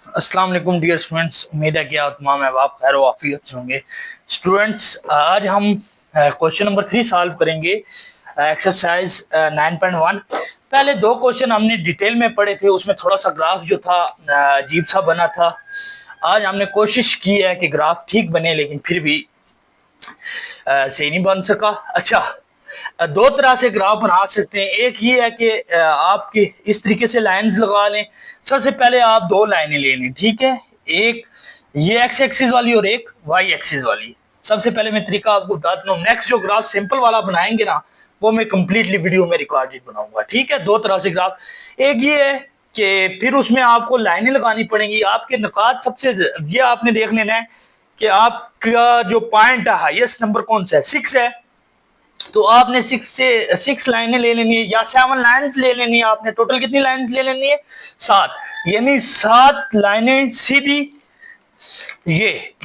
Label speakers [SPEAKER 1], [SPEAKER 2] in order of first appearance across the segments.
[SPEAKER 1] अस्सलाम वालेकुम dear students, उम्मीद है कि आप तमाम अहबाब खैर व आफियत से होंगे। स्टूडेंट्स, आज हम क्वेश्चन नंबर 3 सॉल्व करेंगे, एक्सरसाइज 9.1। पहले दो क्वेश्चन हमने डिटेल में पढ़े थे, उसमें थोड़ा सा ग्राफ जो था अजीब सा बना था। आज हमने कोशिश की है कि ग्राफ ठीक बने, लेकिन फिर भी सही नहीं बन सका। अच्छा, दो तरह से ग्राफ बना सकते हैं। एक ये है कि आपके इस तरीके से लाइंस लगा लें। सबसे पहले आप दो लाइनें ले लें, ठीक है, एक ये एक्स एक्सिस वाली और एक वाई एक्सिस वाली। सबसे पहले मैं तरीका आपको बताता हूँ। नेक्स्ट जो ग्राफ सिंपल वाला बनाएंगे ना, वो मैं कंप्लीटली वीडियो में रिकॉर्डेड बनाऊंगा, ठीक है। दो तरह से ग्राफ, एक ये है कि फिर उसमें आपको लाइनें लगानी पड़ेंगी। आपके निकात सबसे ये आपने देख लेना है कि आपका जो पॉइंट है, हाईएस्ट नंबर कौन सा है, 6 है, तो आपने 6 लाइनें ले लेनी है या 7 लाइन्स ले लेनी है। आपने टोटल कितनी लाइन्स ले लेनी है? 7, यानी 7 लाइनें सीधी ये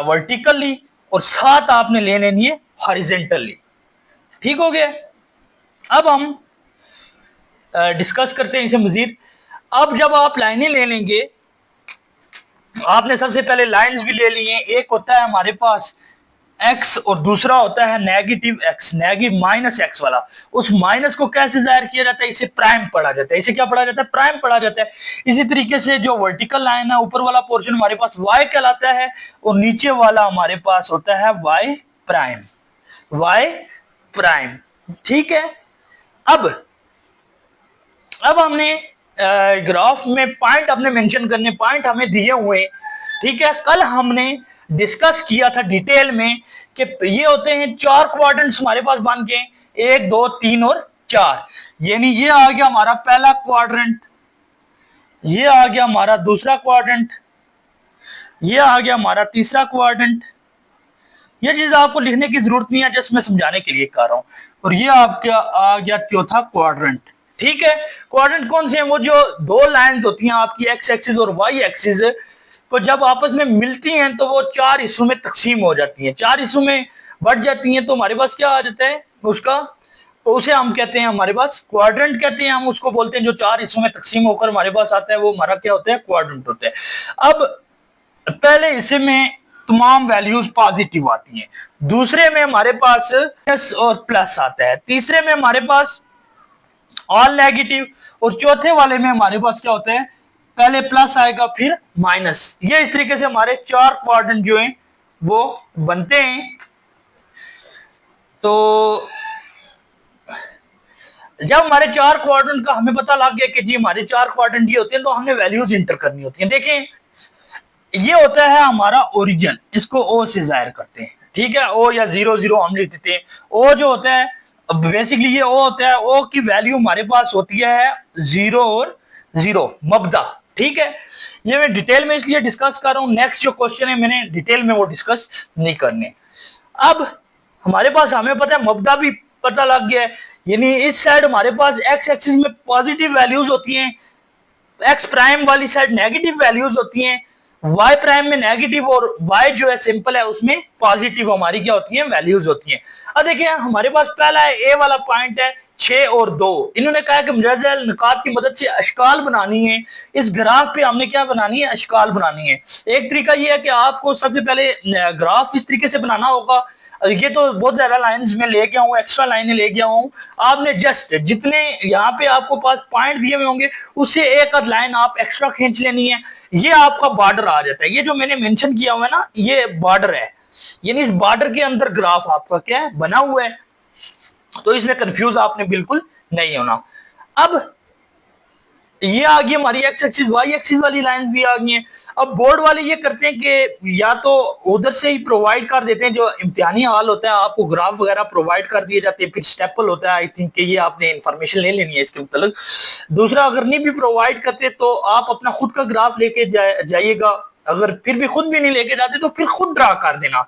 [SPEAKER 1] वर्टिकली और 7 आपने ले लेनी है हॉरिजेंटली। ठीक हो गया। अब हम डिस्कस करते हैं इसे मजीद। अब जब आप लाइनें ले लेंगे, आपने सबसे पहले लाइंस भी ले ली हैं। एक होता है हमारे पास एक्स और दूसरा होता है negative x, negative minus x वाला। उस माइनस को कैसे जाहिर किया जाता है? इसे प्राइम पढ़ा जाता है। इसे क्या पढ़ा जाता है? प्राइम पढ़ा जाता है। इसी तरीके से जो वर्टिकल लाइन है, ऊपर वाला पोर्शन हमारे पास वाई कहलाता है और नीचे वाला हमारे पास होता है वाई प्राइम, वाई प्राइम। ठीक है। अब हमने ग्राफ में पॉइंट अपने मेंशन करने, पॉइंट हमें दिए हुए, ठीक है। कल हमने डिस्कस किया था डिटेल में कि ये होते हैं 4 क्वाड्रेंट्स हमारे पास बन गए, 1 2 3 और 4। यानी ये आ गया हमारा पहला क्वाड्रेंट, ये आ गया हमारा दूसरा क्वाड्रेंट, ये आ गया हमारा तीसरा क्वाड्रेंट। ये चीज आपको लिखने की जरूरत नहीं है, जस्ट मैं समझाने के लिए कर रहा हूं। और ये आपका आ गया चौथा क्वाड्रेंट। ठीक है। क्वाड्रेंट कौन से हैं? वो जो दो लाइंस होती हैं आपकी, एक्स एक्सिस और वाई एक्सिस, तो जब आपस में मिलती हैं तो वो 4 हिस्सों में तकसीम हो जाती हैं, 4 हिस्सों में बढ़ जाती हैं। तो हमारे पास क्या आ जाता है उसका, उसे हम कहते हैं, हमारे पास क्वाड्रेंट कहते हैं। हम उसको बोलते हैं जो 4 हिस्सों में तकसीम होकर हमारे पास आता है, वो हमारा क्या होता है? क्वाड्रेंट होता है। अब पहले हिस्से में तमाम वैल्यूज पॉजिटिव आती हैं, दूसरे में हमारे पास माइनस और प्लस आता है, तीसरे में हमारे पास ऑल नेगेटिव, और चौथे वाले में हमारे पास क्या होता है? पहले प्लस आएगा फिर माइनस। ये इस तरीके से हमारे 4 क्वाड्रेंट जो हैं वो बनते हैं। तो जब हमारे 4 क्वाड्रेंट का हमें पता लग गया कि जी हमारे 4 क्वाड्रेंट ये होते हैं, तो हमने वैल्यूज इंटर करनी होती हैं। देखें, ये होता है हमारा ओरिजिन, इसको ओ से जाहिर करते हैं, ठीक है। ओ या 0 0 हम लिख देते हैं। ओ जो होता है, बेसिकली ये ओ होता है, ओ की वैल्यू हमारे पास होती है 0 और 0 मबदा, ठीक है। ये मैं डिटेल में इसलिए डिस्कस कर रहा हूं, नेक्स्ट जो क्वेश्चन है मैंने डिटेल में वो डिस्कस नहीं करने। अब हमारे पास, हमें पता है मबदा भी पता लग गया है, यानी इस साइड हमारे पास एक्स एक्सिस में पॉजिटिव वैल्यूज होती हैं, एक्स प्राइम वाली साइड नेगेटिव वैल्यूज होती हैं, वाई प्राइम में नेगेटिव और वाई जो है सिंपल है उसमें पॉजिटिव हमारी क्या होती है? वैल्यूज होती हैं। अब देखिए हमारे पास पहला है ए वाला पॉइंट है 6 और 2। इन्होंने कहा कि मुजज़्ज़ल निकात की मदद से अशकाल बनानी है। इस ग्राफ पे हमने क्या बनानी है? अशकाल बनानी है। एक तरीका ये है कि आपको सबसे पहले ग्राफ इस तरीके से बनाना होगा। ये तो बहुत ज्यादा लाइंस में ले गया हूँ, एक्स्ट्रा लाइनें ले गया हूँ। आपने जस्ट जितने यहाँ पे आपको पास पॉइंट दिए हुए होंगे, उससे एक आध लाइन आप एक्स्ट्रा खींच लेनी है। ये आपका बॉर्डर आ जाता है। ये जो मैंने मेंशन किया हुआ है ना, ये बॉर्डर है, यानी इस बॉर्डर के अंदर ग्राफ आपका क्या है? बना हुआ है। तो इसमें कंफ्यूज आपने बिल्कुल नहीं होना। अब ये आ गई हमारी एक्स एक्सिस, वाई एक्सिस वाली लाइन भी आ गई हैं। अब बोर्ड वाले ये करते हैं कि या तो उधर से ही प्रोवाइड कर देते हैं, जो इम्तिहानी हाल होता है आपको ग्राफ वगैरह प्रोवाइड कर दिए जाते हैं, फिर स्टेपल होता है। आई थिंक कि ये आपने इंफॉर्मेशन ले लेनी है इसके मतलब। दूसरा, अगर नहीं भी प्रोवाइड करते तो आप अपना खुद का ग्राफ लेके जाइएगा। अगर फिर भी खुद भी नहीं लेके जाते तो फिर खुद ड्रा कर देना।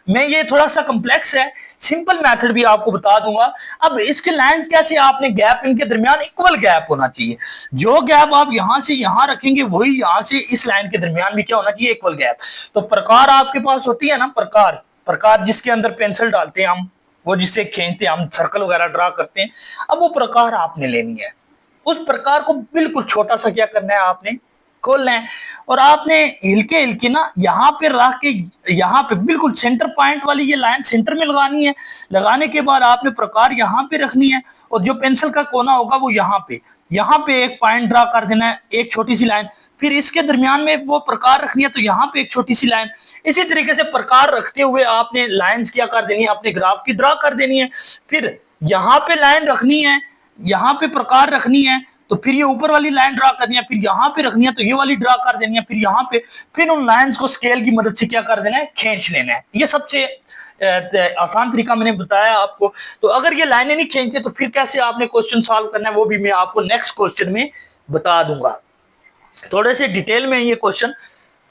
[SPEAKER 1] मैं ये थोड़ा सा कम्प्लेक्स है, सिंपल मेथड भी आपको बता दूंगा। अब इसके लाइंस कैसे, आपने गैप इनके दरमियान इक्वल गैप होना चाहिए। जो गैप आप यहां से यहां रखेंगे, वही यहां से इस लाइन के दरमियान भी क्या होना चाहिए? Equal gap. तो प्रकार आपके पास होती है ना, प्रकार, प्रकार जिसके अंदर पेंसिल डालते हैं हम, वो जिससे खींचते हैं हम, सर्कल वगैरह ड्रा करते हैं। अब वो प्रकार आपने लेनी है। उस प्रकार को बिल्कुल छोटा सा क्या करना है आपने? खोलना है और आपने हिलके ना यहाँ पे रख के यहाँ पे बिल्कुल सेंटर पॉइंट वाली ये लाइन सेंटर में लगानी है। लगाने के बाद आपने प्रकार यहाँ पे रखनी है और जो पेंसिल का कोना होगा वो यहाँ पे एक पॉइंट ड्रा कर देना है, एक छोटी सी लाइन। फिर इसके दरमियान में वो प्रकार रखनी है तो यहाँ पे एक छोटी सी लाइन। इसी तरीके से प्रकार रखते हुए आपने लाइंस क्या कर देनी है, अपने ग्राफ की ड्रा कर देनी है। फिर यहाँ पे लाइन रखनी है, यहाँ पे प्रकार रखनी है, तो फिर ये ऊपर वाली लाइन ड्रा करनी है, फिर यहाँ पे रखनी है तो ये वाली ड्रा कर देनी है, फिर यहाँ पे, फिर उन लाइंस को स्केल की मदद से क्या कर देना है, खींच लेना है। ये सबसे आसान तरीका मैंने बताया आपको। तो अगर ये लाइनें नहीं खींचते तो फिर कैसे आपने क्वेश्चन सॉल्व करना है वो भी मैं आपको नेक्स्ट क्वेश्चन में बता दूंगा, थोड़े से डिटेल में ये क्वेश्चन।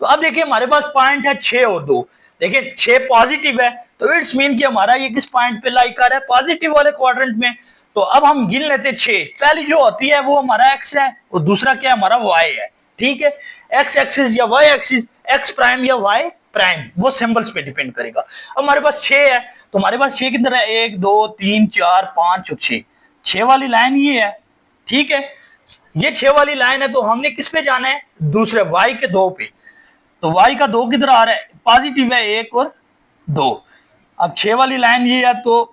[SPEAKER 1] तो अब देखिए हमारे पास पॉइंट है 6 और 2। देखिए 6 पॉजिटिव है तो इट्स मीन कि हमारा ये किस पॉइंट पे लाई कर रहा है, पॉजिटिव वाले क्वाड्रेंट में। तो अब हम गिन लेते हैं 6। पहली जो होती है वो हमारा एक्स है और दूसरा क्या हमारा वाई है। ठीक है, एक्स एक्सिस या वाई एक्सिस, एक्स प्राइम या वाई प्राइम, वो सिंबल्स पे डिपेंड करेगा। अब हमारे पास 6 है तो हमारे पास 6 किधर है, 1 2 3 4 5 और 6। 6 वाली लाइन ये है। ठीक है, ये 6 वाली लाइन है तो हमने किस पे जाना है, दूसरे वाई के 2 पे। तो वाई का 2 किधर आ रहा है, पॉजिटिव है 1 और 2। अब 6 वाली लाइन ये है तो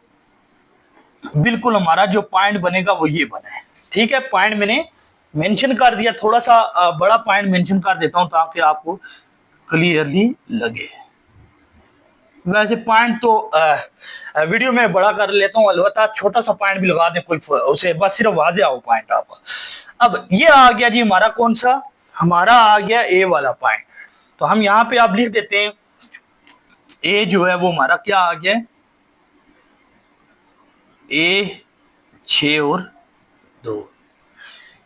[SPEAKER 1] बिल्कुल हमारा जो पॉइंट बनेगा वो ये बना है। ठीक है, पॉइंट मैंने मेंशन कर दिया, थोड़ा सा बड़ा पॉइंट मेंशन कर देता हूं ताकि आपको क्लियरली लगे। वैसे पॉइंट तो वीडियो में बड़ा कर लेता हूं, अलबत्ता छोटा सा पॉइंट भी लगा दें कोई उसे, बस सिर्फ वाज़ेह हो पॉइंट आपका। अब ये आ गया जी हमारा कौन सा, हमारा आ गया ए वाला पॉइंट। तो हम यहाँ पे आप लिख देते हैं ए जो है वो हमारा क्या आ गया, ए 6 और 2।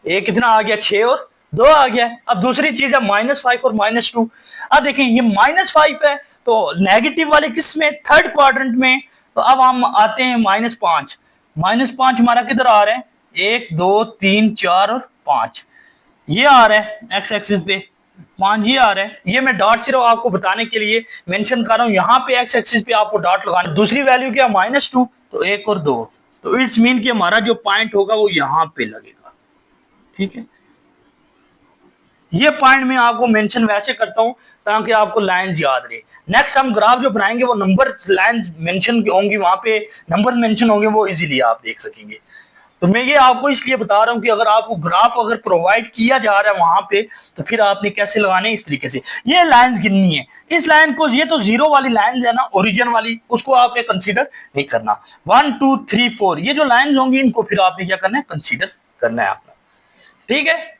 [SPEAKER 1] ए कितना आ गया, 6 और 2 आ गया। अब दूसरी चीज है -5 और -2। अब देखें ये -5 है तो नेगेटिव वाले किस में, थर्ड क्वाड्रेंट में। तो अब हम आते हैं -5। -5 हमारा किधर आ रहा है, 1 2 3 4 और 5 ये आ रहा है एक्स एक्सिस पे, 5 ये आ रहा है। ये मैं डॉट सिर्फ आपको बताने के लिए मेंशन कर रहा हूं, यहाँ पे एक्स एक्सिस पे आपको डॉट लगाना। दूसरी वैल्यू क्या, -2 तो 1 और 2। तो इट्स मीन कि हमारा जो पॉइंट होगा वो यहाँ पे लगेगा। ठीक है, ये पॉइंट मैं आपको मेंशन वैसे करता हूं ताकि आपको लाइंस याद रहे। नेक्स्ट हम ग्राफ जो बनाएंगे वो नंबर लाइंस मेंशन होंगी, वहां पे नंबर मेंशन होंगे, वो इजीली आप देख सकेंगे। तो मैं ये आपको इसलिए बता रहा हूं कि अगर आपको ग्राफ अगर प्रोवाइड किया जा रहा है वहां पे तो फिर आपने कैसे लगाने, इस तरीके से ये लाइंस गिननी है। इस लाइन को, ये तो 0 वाली लाइन है ना, ओरिजिन वाली, उसको आपने कंसीडर नहीं करना। 1 2 3 4 ये जो लाइंस होंगी इनको फिर आपने क्या करना है, कंसीडर करना है अपना। ठीक है,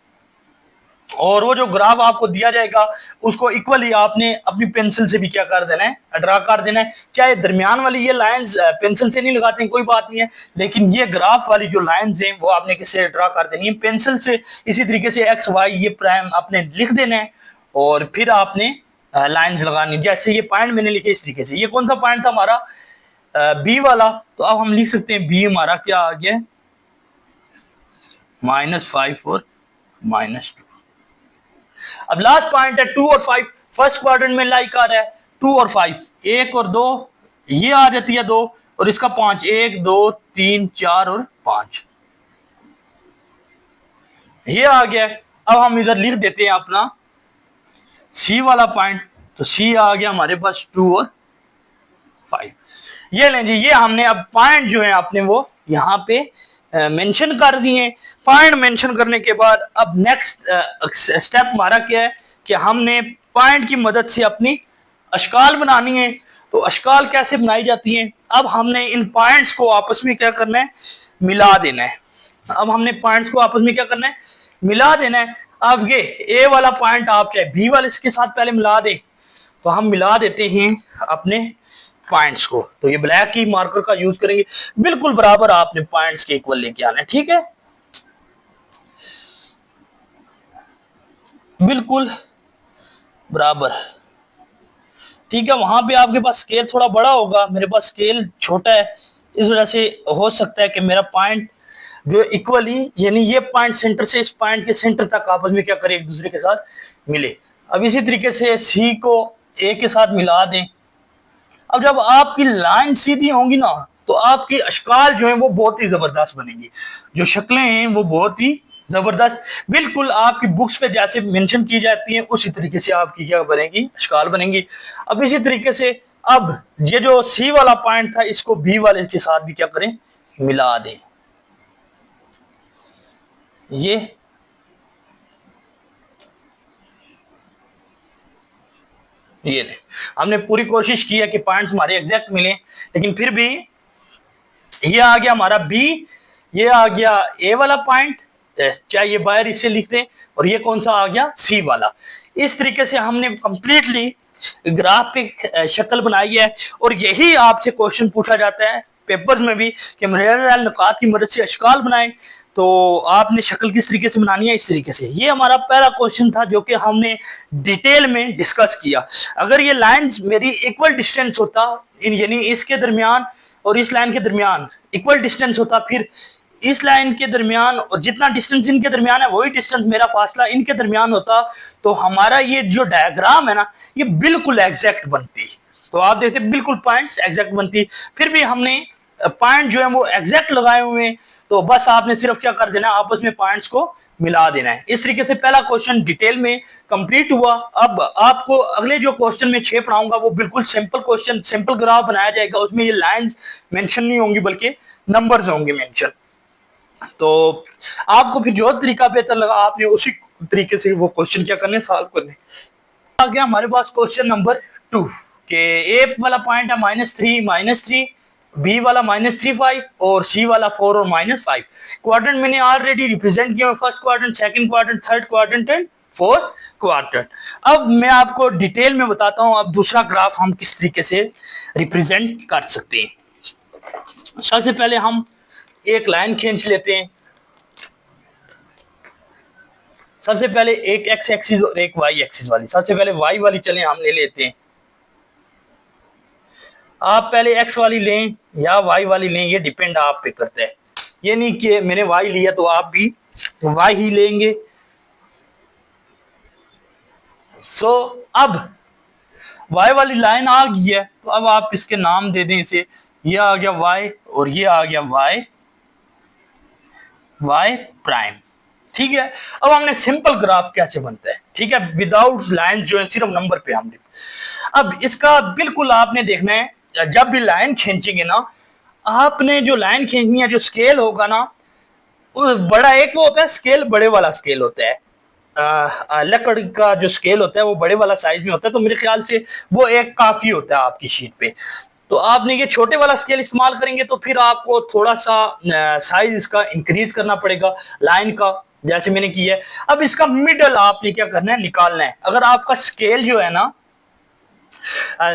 [SPEAKER 1] और वो जो ग्राफ आपको दिया जाएगा उसको इक्वली आपने अपनी पेंसिल से भी क्या कर देना है, ड्रा कर देना है। चाहे दरमियान वाली ये लाइंस पेंसिल से नहीं लगाते हैं कोई बात नहीं है, लेकिन ये ग्राफ वाली जो लाइंस हैं वो आपने किससे ड्रा कर देनी है, पेंसिल से। इसी तरीके से एक्स वाई ये प्राइम आपने लिख देना है और फिर आपने लाइंस लगानी। जैसे ये पॉइंट मैंने लिखे इस तरीके से। ये कौन सा पॉइंट था हमारा, बी वाला। तो अब हम लिख सकते हैं बी हमारा क्या आ गया, -5 और -2। अब लास्ट पॉइंट है 2 और 5, फर्स्ट क्वाड्रेंट में लाई कर रहा है 2 और 5, 1 और 2 ये आ जाती है 2 और इसका 5, 1 2 3 4 और 5 ये आ गया। अब हम इधर लिख देते हैं अपना सी वाला पॉइंट। तो सी आ गया हमारे पास 2 और 5। ये लें जी, ये हमने अब पॉइंट जो है अपने वो यहाँ पे मेंशन कर दिए। पॉइंट मेंशन करने के बाद अब नेक्स्ट स्टेप हमारा क्या है कि हमने पॉइंट की मदद से अपनी अशकाल बनानी है। तो अशकाल कैसे बनाई जाती हैं, अब हमने इन पॉइंट्स को आपस में क्या करना है, मिला देना है। अब हमने पॉइंट्स को आपस में क्या करना है, मिला देना है। अब ये ए वाला पॉइंट आप चाहे बी वाले इसके साथ पहले मिला दे, तो हम मिला देते हैं अपने पॉइंट्स को। तो ये ब्लैक की मार्कर का यूज करेंगे, बिल्कुल बराबर आपने पॉइंट्स के इक्वल लेके आना है। ठीक है, बिल्कुल बराबर। ठीक है, वहां पे आपके पास स्केल थोड़ा बड़ा होगा, मेरे पास स्केल छोटा है, इस वजह से हो सकता है कि मेरा पॉइंट जो इक्वली, यानी ये पॉइंट सेंटर से इस पॉइंट के सेंटर तक आपस में क्या करे, एक दूसरे के साथ मिले। अब इसी तरीके से सी को ए के साथ मिला दें। अब जब आपकी लाइन सीधी होंगी ना तो आपकी अशकाल जो है वो बहुत ही जबरदस्त बनेगी, जो शक्लें हैं वो बहुत ही जबरदस्त, बिल्कुल आपकी बुक्स पे जैसे मेंशन की जाती है उसी तरीके से आपकी क्या बनेगी, अशकाल बनेंगी। अब इसी तरीके से अब ये जो सी वाला पॉइंट था इसको बी वाले के साथ भी क्या करें, मिला दें। ये ले, हमने पूरी कोशिश की है कि पॉइंट्स हमारे एग्जैक्ट मिले, लेकिन फिर भी ये आ गया हमारा बी, ये आ गया ए वाला पॉइंट, चाहे ये बाहर इसे लिख दें, और ये कौन सा आ गया, सी वाला। इस तरीके से हमने कंप्लीटली ग्राफ पे शक्ल बनाई है, और यही आपसे क्वेश्चन पूछा जाता है पेपर्स में भी कि मरहल नुकात की मदद से अशकाल बनाएं। तो आपने शक्ल किस तरीके से बनानी है, इस तरीके से। ये हमारा पहला क्वेश्चन था जो कि हमने डिटेल में डिस्कस किया। अगर ये लाइंस मेरी इक्वल डिस्टेंस होता, यानी इसके दरमियान और इस लाइन के दरमियान इक्वल डिस्टेंस होता, फिर इस लाइन के दरमियान और जितना डिस्टेंस इनके दरमियान है वही डिस्टेंस मेरा फासला इनके दरमियान होता, तो हमारा ये जो डायग्राम है ना ये बिल्कुल एग्जैक्ट बनती। तो आप देखते बिल्कुल पॉइंट्स एग्जैक्ट बनती। फिर भी हमने पॉइंट जो है वो एग्जैक्ट लगाए हुए हैं, तो बस आपने सिर्फ क्या कर देना, आपस में पॉइंट्स को मिला देना है। इस तरीके से पहला क्वेश्चन डिटेल में कंप्लीट हुआ। अब आपको अगले जो क्वेश्चन में 6 पढ़ाऊंगा वो बिल्कुल सिंपल क्वेश्चन, सिंपल ग्राफ बनाया जाएगा, उसमें ये लाइंस मेंशन नहीं होंगी बल्कि नंबर्स होंगे मेंशन। तो आपको फिर जो तरीका बेहतर लगा आपने उसी तरीके से वो क्वेश्चन क्या करने, सॉल्व करने। आ गया हमारे पास क्वेश्चन नंबर 2 के ए वाला पॉइंट है -3 बी वाला -3 5 और सी वाला 4 और -5। क्वाड्रेंट मैंने ऑलरेडी रिप्रेजेंट किया, first quadrant, second quadrant, third quadrant and fourth quadrant. अब मैं आपको डिटेल में बताता हूं अब दूसरा ग्राफ हम किस तरीके से रिप्रेजेंट कर सकते हैं। सबसे पहले हम एक लाइन खींच लेते हैं। सबसे पहले एक एक्स एक्सिस और एक वाई एक्सिस वाली, सबसे पहले वाई वाली चलें हम ले लेते हैं। आप पहले एक्स वाली लें या वाई वाली लें, ये डिपेंड आप पे करता है। ये नहीं कि मैंने वाई लिया तो आप भी वाई ही लेंगे। सो अब वाई वाली लाइन आ गई है, तो अब आप इसके नाम दे दें इसे, ये आ गया वाई और ये आ गया वाई वाई प्राइम। ठीक है, अब हमने सिंपल ग्राफ कैसे बनता है, ठीक है, विदाउट लाइन जो है सिर्फ नंबर पे हमने। अब इसका बिल्कुल आपने देखना है, जब भी लाइन खींचेंगे ना, आपने जो लाइन खींचनी है, जो स्केल होगा ना, बड़ा एक वो होता है स्केल, बड़े वाला स्केल होता है, लकड़ का जो स्केल होता है वो बड़े वाला साइज में होता है, तो मेरे ख्याल से वो एक काफी होता है आपकी शीट पे। तो आपने ये छोटे वाला स्केल इस्तेमाल करेंगे तो फिर आपको थोड़ा सा साइज इसका इंक्रीज करना पड़ेगा लाइन का, जैसे मैंने किया है। अब इसका मिडल आपने क्या करना है, निकालना है। अगर आपका स्केल जो है ना,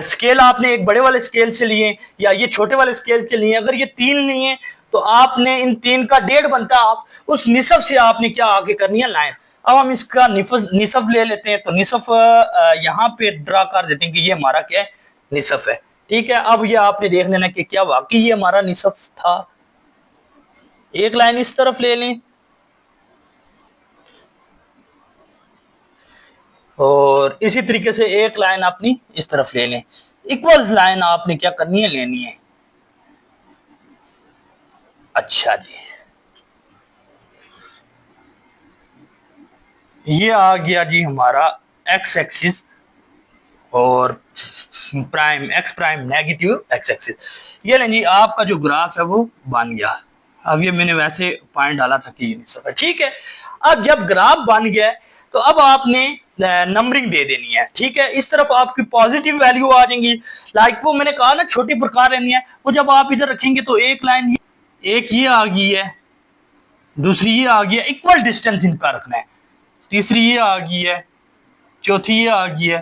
[SPEAKER 1] स्केल आपने एक बड़े वाले स्केल से लिए या ये छोटे वाले स्केल के लिए, अगर ये 3 लिए तो आपने इन 3 का 1.5 बनता है, आप उस निसफ से आपने क्या आगे करनी है, लाइन। अब हम इसका निसफ ले लेते हैं, तो निसफ यहाँ पे ड्रा कर देते हैं कि ये हमारा क्या है, निसफ है। ठीक है, अब ये आपने देख लेना कि क्या वाकई ये हमारा निसफ था। एक लाइन इस तरफ ले लें और इसी तरीके से एक लाइन अपनी इस तरफ ले लें। इक्वल्स लाइन आपने क्या करनी है, लेनी है। अच्छा जी, ये आ गया जी हमारा एक्स एक्सिस और prime, ex prime negative x axis. ये लें जी, आपका जो ग्राफ है वो बन गया। अब ये मैंने वैसे पॉइंट डाला था कि ये सब है, ठीक है। अब जब ग्राफ बन गया तो अब आपने नंबरिंग दे देनी है, ठीक है। इस तरफ आपकी पॉजिटिव वैल्यू आ जाएंगी, लाइक वो मैंने कहा ना छोटी प्रकार रहनी है, वो जब आप इधर रखेंगे तो एक लाइन, एक ये आ गई है, दूसरी ये आ गई है, इक्वल डिस्टेंस इनका रखना है, तीसरी ये आ गई है, चौथी ये आ गई है,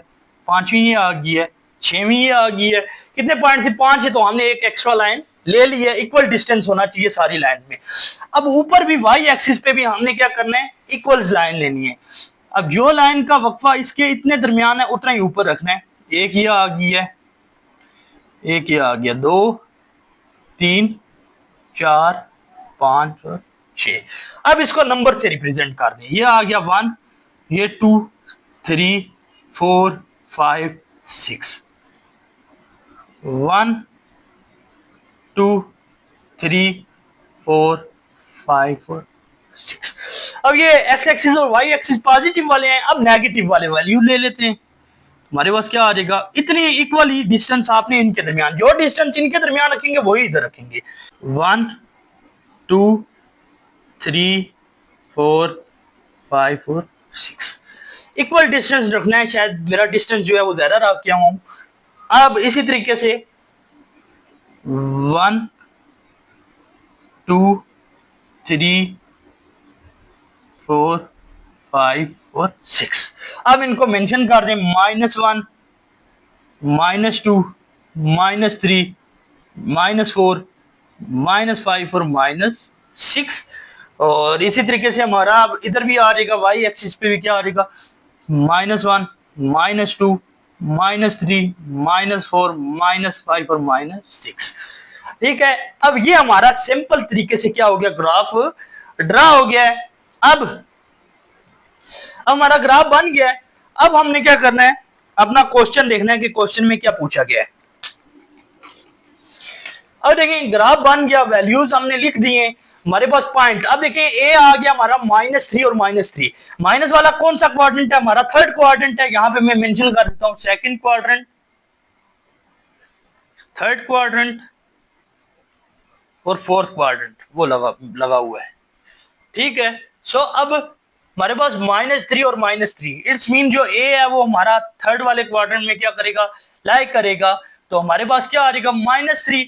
[SPEAKER 1] पांचवी ये आ गई है, छवीं ये आ गई है। कितने पॉइंट से 5 है, तो हमने एक एक्स्ट्रा लाइन ले ली है। इक्वल डिस्टेंस होना चाहिए सारी लाइन में। अब ऊपर भी वाई एक्सिस पे भी हमने क्या करना है, इक्वल लाइन लेनी है। अब जो लाइन का वक्फा इसके इतने दरमियान है उतना ही ऊपर रखना है। एक ये आ गई है, एक ये आ गया, 2 3 4 5 और 6। अब इसको नंबर से रिप्रेजेंट कर दें। ये आ गया 1, ये 2 3 4 5 6, 1 2 3 4 5 और 6। अब ये एक्स एक्सिस और वाई एक्सिस पॉजिटिव वाले हैं, अब नेगेटिव वाले वैल्यू ले लेते हैं। हमारे पास क्या आ जाएगा, इतनी इक्वली डिस्टेंस आपने इनके दरमियान, जो डिस्टेंस इनके दरमियान रखेंगे वही इधर रखेंगे। 1 2 3 4 5 और 6 इक्वल डिस्टेंस रखना है। शायद मेरा डिस्टेंस जो है वो ज्यादा रख किया हूं। अब इसी तरीके से 1 2 3 4 5 और 6। अब इनको मेंशन कर दें, -1 -2 -3 -4 -5 और -6। और इसी तरीके से हमारा अब इधर भी आ जाएगा, वाई एक्सिस पे भी क्या आ जाएगा, -1 -2 -3 -4 -5 और -6। ठीक है, अब ये हमारा सिंपल तरीके से क्या हो गया, ग्राफ ड्रा हो गया है। अब हमारा ग्राफ बन गया है। अब हमने क्या करना है, अपना क्वेश्चन देखना है कि क्वेश्चन में क्या पूछा गया है। अब देखें ग्राफ बन गया, वैल्यूज हमने लिख दिए, हमारे पास पॉइंट। अब देखें ए आ गया हमारा -3 और -3। माइनस वाला कौन सा क्वाड्रेंट है, हमारा थर्ड क्वाड्रेंट है। यहां पे मैं मेंशन कर देता हूं, सेकंड क्वाड्रेंट, थर्ड क्वाड्रेंट और फोर्थ क्वाड्रेंट वो लगा हुआ है। ठीक है, सो अब हमारे पास -3 और -3, इट्स मीन जो ए है वो हमारा थर्ड वाले क्वाड्रेंट में क्या करेगा, लाइक करेगा। तो हमारे पास क्या आ जाएगा, -3।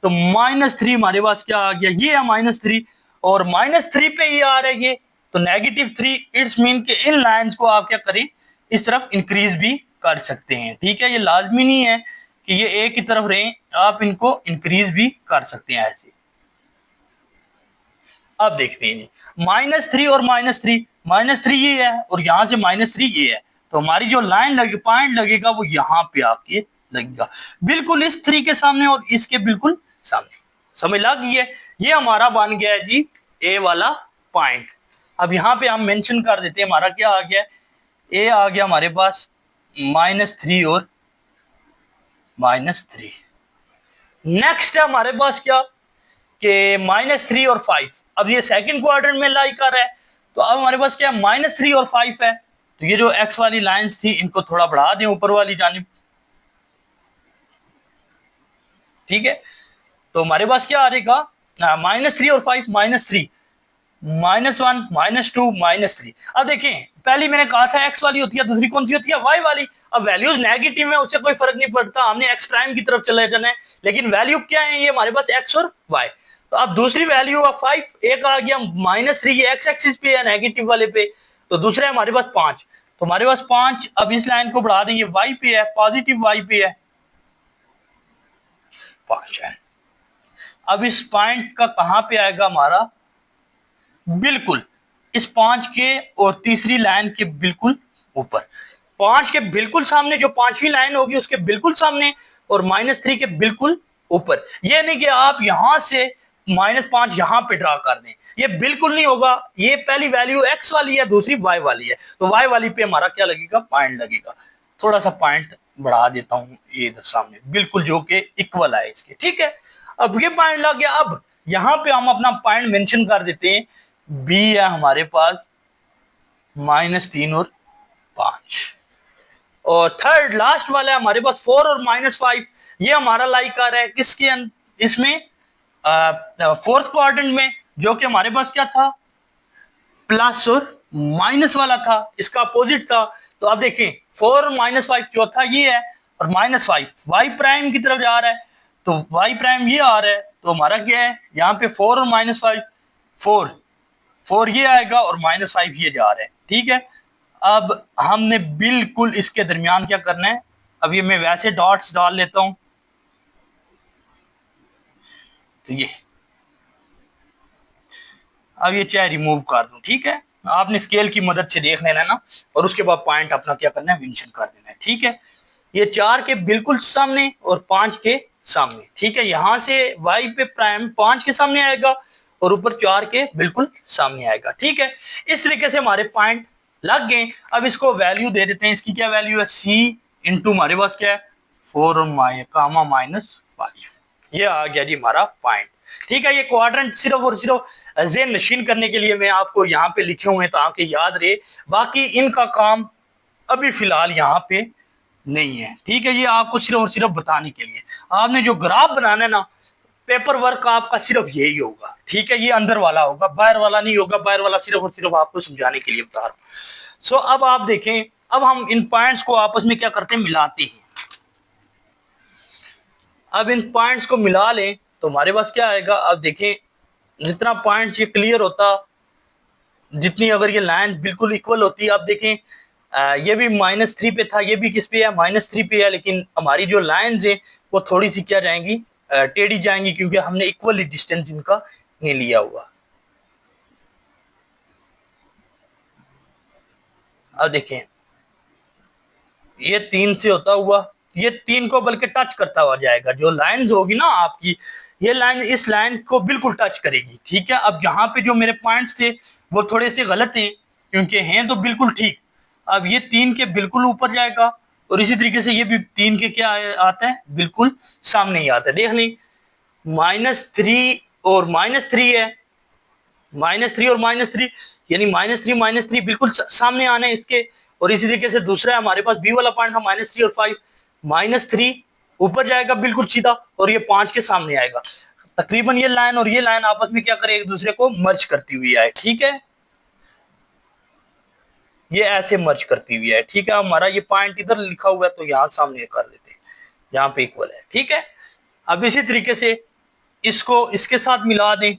[SPEAKER 1] तो -3 हमारे पास क्या आ गया, ये है -3 और -3 पे ये आ रहा है ये, तो -3। इट्स मीन कि इन लाइंस को आप क्या करें, इस तरफ इंक्रीज भी कर सकते हैं। ठीक है, ये लाजमी नहीं है कि ये ए की तरफ रहे, आप इनको इंक्रीज भी कर सकते हैं ऐसे। अब देखते हैं -3 और -3 ये है और यहां से -3 ये है। तो हमारी जो लाइन लगे, पॉइंट लगेगा वो यहां पे आके लगेगा, बिल्कुल इस 3 के सामने और इसके बिल्कुल सामने। समझ लग गई है, ये हमारा बन गया है जी ए वाला पॉइंट। अब यहां पे हम मेंशन कर देते हैं, हमारा क्या आ गया, ए आ गया हमारे पास -3 और -3। नेक्स्ट है हमारे पास क्या, कि -3 और 5। अब ये सेकंड क्वाड्रेंट में लाई कर रहा है, तो अब हमारे पास क्या, -3 और 5 है। तो ये जो एक्स वाली लाइंस थी इनको थोड़ा बढ़ा दें ऊपर वाली जानिब। ठीक है, तो हमारे पास क्या आ जाएगा, -3 और 5, -3 -1 -2 -3। अब देखें पहली मैंने कहा था एक्स वाली होती है, दूसरी कौन सी होती है, वाई वाली। अब वैल्यूज नेगेटिव है, उससे कोई फर्क नहीं पड़ता, हमने एक्स प्राइम की तरफ चले जाना है। लेकिन वैल्यू क्या है, ये हमारे पास एक्स और वाई। तो अब दूसरी वैल्यू ऑफ 5, एक आ गया -3, ये एक्स एक्सिस पे है नेगेटिव वाले पे, तो दूसरा है हमारे पास 5। तो हमारे पास 5, अब इस लाइन को बढ़ा देंगे, वाई पे है, पॉजिटिव वाई पे है 5 है। अब इस पॉइंट का कहां पे आएगा हमारा, बिल्कुल इस 5 के और तीसरी लाइन के बिल्कुल ऊपर, 5 के बिल्कुल सामने, जो पांचवी लाइन होगी उसके बिल्कुल सामने, और -3 के बिल्कुल ऊपर। ये नहीं कि आप यहां से -5 यहां पे ड्रा कर दें, ये बिल्कुल नहीं होगा। ये पहली वैल्यू एक्स वाली है, दूसरी वाई वाली है, तो वाई वाली पे हमारा क्या लगेगा, पॉइंट लगेगा। थोड़ा सा पॉइंट बढ़ा देता हूं ये इधर सामने, बिल्कुल जो कि इक्वल है इसके। ठीक है, अब ये पॉइंट लग गया। अब यहां पे हम अपना पॉइंट मेंशन कर देते हैं, बी है हमारे पास -3 और 5, और थर्ड लास्ट वाला है हमारे पास 4 और -5। ये हमारा लाइक आ रहा है किसके इसमें, फोर्थ क्वाड्रेंट में, जो कि हमारे पास क्या था, प्लस और माइनस वाला था, इसका अपोजिट था। तो अब देखें 4 और -5 चौथा ये है, और -5 वाई प्राइम की तरफ जा रहा है, तो वाई प्राइम ये आ रहा है। तो हमारा क्या है, यहाँ पे 4 और -5, 4 ये आएगा और -5 ये जा रहा है। ठीक है, अब हमने बिल्कुल इसके दरमियान क्या करना है, अब ये मैं वैसे डॉट्स डाल लेता हूं, तो ये अब ये चाहे रिमूव कर दूं। ठीक है, आपने स्केल की मदद से देख लेना ना, और उसके बाद पॉइंट अपना क्या करना है, मेंशन कर देना है। ठीक है, ये 4 के बिल्कुल सामने और 5 के सामने। ठीक है, यहां से वाई पे प्राइम 5 के सामने आएगा और ऊपर 4 के बिल्कुल सामने आएगा। ठीक है, इस तरीके से हमारे पॉइंट लग गए। अब इसको वैल्यू दे देते हैं, इसकी क्या वैल्यू है, सी इंटू हमारे पास क्या है, 4 और -5, ये आ गया जी हमारा पॉइंट। ठीक है, ये क्वाड्रेंट सिर्फ और सिर्फ ज़हन नशीन करने के लिए मैं आपको यहाँ पे लिखे हुए हैं ताकि याद रहे, बाकी इनका काम अभी फिलहाल यहाँ पे नहीं है। ठीक है, ये आपको सिर्फ और सिर्फ बताने के लिए। आपने जो ग्राफ बनाना है ना, पेपर वर्क आपका सिर्फ यही होगा। ठीक है, ये अंदर वाला होगा, बाहर वाला नहीं होगा। बाहर वाला सिर्फ और सिर्फ आपको समझाने के लिए बता रहा हूँ। सो अब आप देखें, अब हम इन पॉइंट्स को आपस में क्या करते हैं, मिलाते हैं। अब इन पॉइंट्स को मिला लें तो हमारे पास क्या आएगा। अब देखें, जितना पॉइंट्स ये क्लियर होता, जितनी अगर ये लाइन बिल्कुल इक्वल होती, आप देखें ये भी -3 पे था, ये भी किस पे है, -3 पे है, लेकिन हमारी जो लाइन्स है वो थोड़ी सी क्या जाएंगी, टेढ़ी जाएंगी, क्योंकि हमने इक्वली डिस्टेंस इनका नहीं लिया हुआ। अब देखें, ये 3 से होता हुआ ये 3 को बल्कि टच करता हुआ जाएगा। जो लाइंस होगी ना आपकी, ये लाइन इस लाइन को बिल्कुल टच करेगी। ठीक है, अब यहाँ पे जो मेरे पॉइंट्स थे वो थोड़े से गलत हैं, क्योंकि हैं तो बिल्कुल ठीक। अब ये 3 के बिल्कुल ऊपर जाएगा, और इसी तरीके से ये भी 3 के क्या आता है, बिल्कुल सामने ही आता है। देख लें, -3 और -3 है, -3 और -3, यानी -3 बिल्कुल सामने आने इसके। और इसी तरीके से दूसरा हमारे पास बी वाला पॉइंट था -3 और 5, -3 ऊपर जाएगा बिल्कुल सीधा, और ये 5 के सामने आएगा। तकरीबन ये लाइन और ये लाइन आपस में क्या करे, एक दूसरे को मर्ज करती हुई आए। ठीक है, ये ऐसे मर्ज करती हुई है। ठीक है, हमारा ये पॉइंट इधर लिखा हुआ है तो यहां सामने कर देते हैं, यहाँ पे इक्वल है। ठीक है, अब इसी तरीके से इसको इसके साथ मिला दें।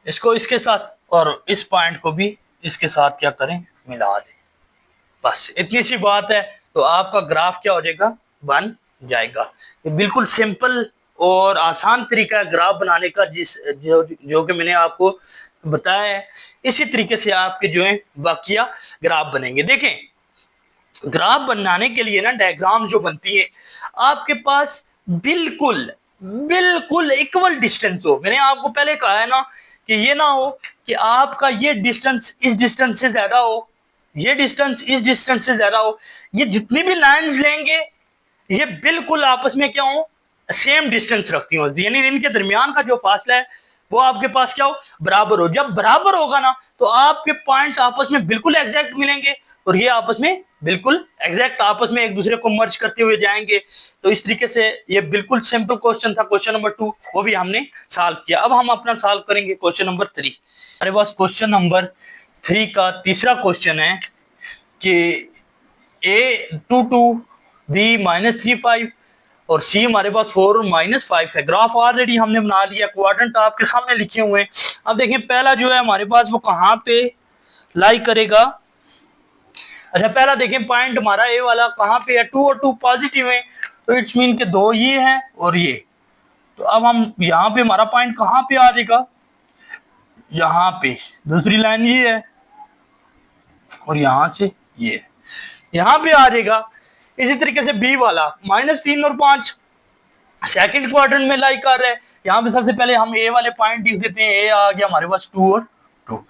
[SPEAKER 1] इसको इसके साथ और इस पॉइंट को भी इसके साथ क्या करें, मिला दें। बस इतनी सी बात है, तो आपका ग्राफ क्या हो जाएगा, बन जाएगा। ये बिल्कुल सिंपल और आसान तरीका है ग्राफ बनाने का, जो कि मैंने आपको बताया है। इसी तरीके से आपके जो है बाकिया ग्राफ बनेंगे। देखें, ग्राफ बनाने के लिए ना डायग्राम जो बनती है, आपके पास बिल्कुल बिल्कुल इक्वल डिस्टेंस हो। मैंने आपको पहले कहा है ना कि ये ना हो कि आपका ये डिस्टेंस इस डिस्टेंस से ज्यादा हो, ये डिस्टेंस इस डिस्टेंस से ज्यादा हो। ये जितनी भी लाइंस लेंगे ये बिल्कुल आपस में क्या हो, सेम डिस्टेंस रखती हो, यानी इनके दरमियान का जो फासला है वो आपके पास क्या हो, बराबर हो। जब बराबर होगा ना तो आपके पॉइंट्स आपस में बिल्कुल एग्जैक्ट मिलेंगे, और ये आपस में बिल्कुल एग्जैक्ट आपस में एक दूसरे को मर्ज करते हुए जाएंगे। तो इस तरीके से ये बिल्कुल सिंपल क्वेश्चन था, क्वेश्चन नंबर 2, वो भी हमने सॉल्व किया। अब हम अपना सॉल्व करेंगे क्वेश्चन नंबर 3। हमारे पास क्वेश्चन नंबर 3 का तीसरा क्वेश्चन है कि A22 B -35 और C हमारे पास 4 और -5 है। ग्राफ ऑलरेडी हमने बना लिया, क्वाड्रेंट आपके सामने लिखे हुए हैं। अब देखिए, पहला जो है हमारे पास वो कहाँ पे लाई करेगा। अच्छा, पहला देखें पॉइंट हमारा ए वाला कहाँ पे है, 2 और 2 पॉजिटिव है, तो इट्स मीन के 2 ये है और ये। तो अब हम यहाँ पे हमारा पॉइंट कहाँ पे आ जाएगा, यहाँ पे दूसरी लाइन ये है और यहाँ से ये यहाँ पे आ जाएगा। इसी तरीके से बी वाला -3 और 5 सेकंड क्वाड्रेंट में लाई कर रहा है। यहाँ पे सबसे पहले हम ए वाले पॉइंट लिख देते हैं, ए आ गया हमारे पास 2 और 2।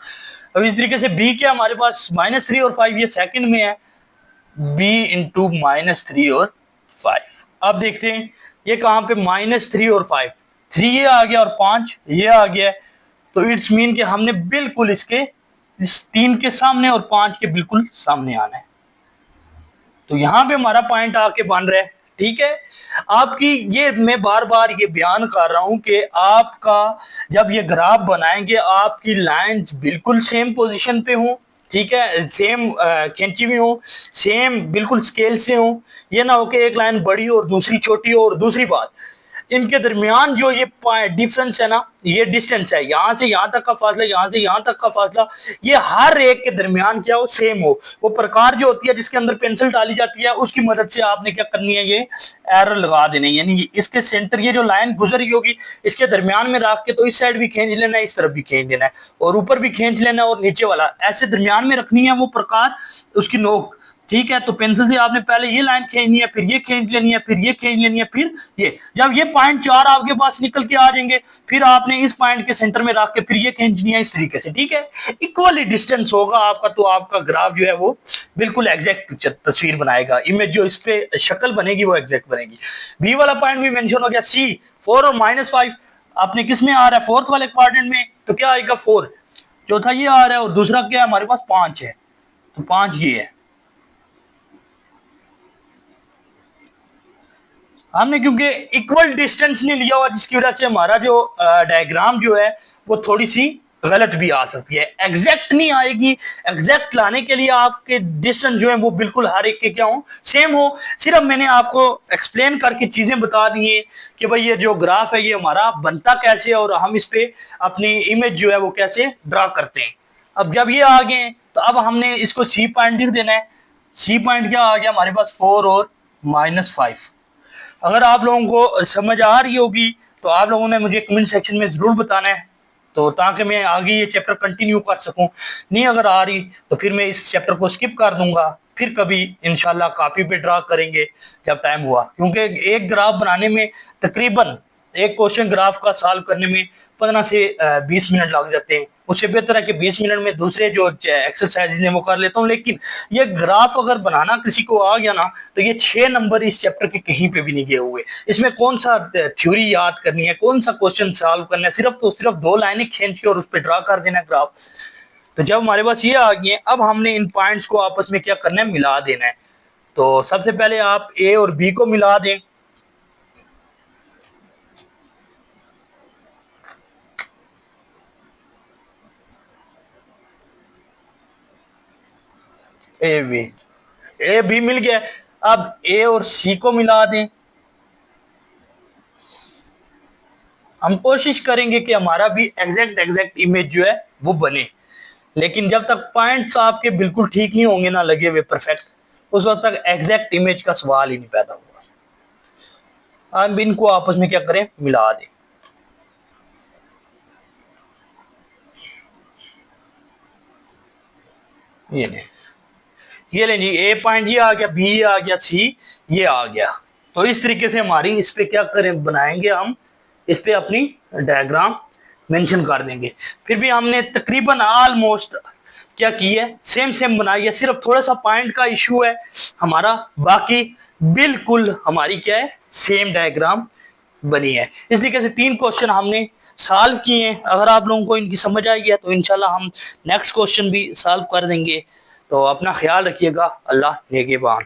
[SPEAKER 1] अब इस तरीके से बी क्या हमारे पास -3 और 5 ये सेकंड में है, b इंटू -3 और 5। अब देखते हैं ये कहाँ पे -3 और 5, 3 ये आ गया और 5 ये आ गया। तो इट्स मीन कि हमने बिल्कुल इसके इस 3 के सामने और 5 के बिल्कुल सामने आना है। तो यहाँ पे हमारा पॉइंट आके बन रहा है। ठीक है, आपकी ये मैं बार बार ये बयान कर रहा हूं कि आपका जब ये ग्राफ बनाएंगे आपकी लाइंस बिल्कुल सेम पोजीशन पे हो। ठीक है, सेम खींची हुई हो, सेम बिल्कुल स्केल से हो। ये ना हो कि एक लाइन बड़ी हो और दूसरी छोटी हो। और दूसरी बात, इनके दरमियान जो ये डिफरेंस है ना, ये डिस्टेंस है, यहाँ से यहाँ तक का फासला, यहाँ से यहाँ तक का फासला, ये हर एक के दरमियान क्या हो, सेम हो। वो प्रकार जो होती है जिसके अंदर पेंसिल डाली जाती है, उसकी मदद से आपने क्या करनी है, ये एरर लगा देनी है। यानी इसके सेंटर, ये जो लाइन गुजर रही होगी इसके दरमियान में रख के तो इस साइड भी खींच लेना है, इस तरफ भी खींच लेना है, और ऊपर भी खींच लेना है, और नीचे वाला ऐसे दरमियान में रखनी है वो प्रकार, उसकी नोक। ठीक है, तो पेंसिल से आपने पहले ये लाइन खींचनी है, फिर ये खींच लेनी है, फिर ये खींच लेनी है, फिर ये। जब ये पॉइंट 4 आपके पास निकल के आ जाएंगे, फिर आपने इस पॉइंट के सेंटर में रख के फिर ये खींचनी है इस तरीके से, ठीक है। इक्वली डिस्टेंस होगा आपका, तो आपका ग्राफ जो है वो बिल्कुल एग्जैक्ट पिक्चर तस्वीर बनाएगा। इमेज जो इस पे शक्ल बनेगी वो एग्जैक्ट बनेगी। बी वाला पॉइंट भी मेंशन हो गया। सी 4 और -5 आपने किस में आ रहा है, फोर्थ वाले क्वाड्रेंट में, तो क्या आएगा 4। चौथा ये आ रहा है और दूसरा क्या है हमारे पास 5 है, तो 5 ये है। हमने क्योंकि इक्वल डिस्टेंस नहीं लिया हुआ, जिसकी वजह से हमारा जो डायग्राम जो है वो थोड़ी सी गलत भी आ सकती है, एग्जैक्ट नहीं आएगी। एग्जैक्ट लाने के लिए आपके डिस्टेंस जो है वो बिल्कुल हर एक के क्या हो, सेम हो। सिर्फ मैंने आपको एक्सप्लेन करके चीजें बता दी है कि भाई ये जो ग्राफ है ये हमारा बनता कैसे है और हम इस पे अपनी इमेज जो है वो कैसे ड्रा करते हैं। अब जब ये आ गए तो अब हमने इसको सी पॉइंट लिख देना है। सी पॉइंट क्या आ गया हमारे पास 4 और -5। अगर आप लोगों को समझ आ रही होगी तो आप लोगों ने मुझे कमेंट सेक्शन में जरूर बताना है, तो ताकि मैं आगे ये चैप्टर कंटिन्यू कर सकूं। नहीं अगर आ रही तो फिर मैं इस चैप्टर को स्किप कर दूंगा, फिर कभी इंशाल्लाह कॉपी पे ड्रा करेंगे जब टाइम हुआ। क्योंकि एक ग्राफ बनाने में तकरीबन एक क्वेश्चन ग्राफ का सॉल्व करने में 15 से 20 मिनट लग जाते हैं। उससे बेहतर है कि 20 मिनट में दूसरे जो एक्सरसाइज है वो कर लेता हूँ। लेकिन ये ग्राफ अगर बनाना किसी को आ गया ना, तो ये 6 नंबर इस चैप्टर के कहीं पे भी नहीं गए हुए। इसमें कौन सा थ्योरी याद करनी है, कौन सा क्वेश्चन सॉल्व करना है, सिर्फ 2 लाइनें खींच के और उस पर ड्रा कर देना ग्राफ। तो जब हमारे पास ये आ गई है, अब हमने इन पॉइंट्स को आपस में क्या करना है, मिला देना है। तो सबसे पहले आप ए और बी को मिला दें। ए बी मिल गया। अब ए और सी को मिला दें। हम कोशिश करेंगे कि हमारा भी एग्जैक्ट इमेज जो है वो बने। लेकिन जब तक पॉइंट्स आपके बिल्कुल ठीक नहीं होंगे ना, लगे हुए परफेक्ट, उस वक्त तक एग्जैक्ट इमेज का सवाल ही नहीं पैदा होगा। हम इनको आपस में क्या करें, मिला दें। ये ले जी, ए पॉइंट ये आ गया, बी आ गया, सी ये आ गया। तो इस तरीके से हमारी इस पे क्या करें, बनाएंगे हम इस पे अपनी डायग्राम मेंशन कर देंगे। फिर भी हमने तकरीबन ऑलमोस्ट क्या की है, सेम बनाई है। सिर्फ थोड़ा सा पॉइंट का इशू है हमारा, बाकी बिल्कुल हमारी क्या है, सेम डायग्राम बनी है। इस तरीके से 3 क्वेश्चन हमने सॉल्व किए हैं। अगर आप लोगों को इनकी समझ आई है तो इंशाल्लाह हम नेक्स्ट क्वेश्चन भी सॉल्व कर देंगे। तो अपना ख्याल रखिएगा। अल्लाह नेगेबान।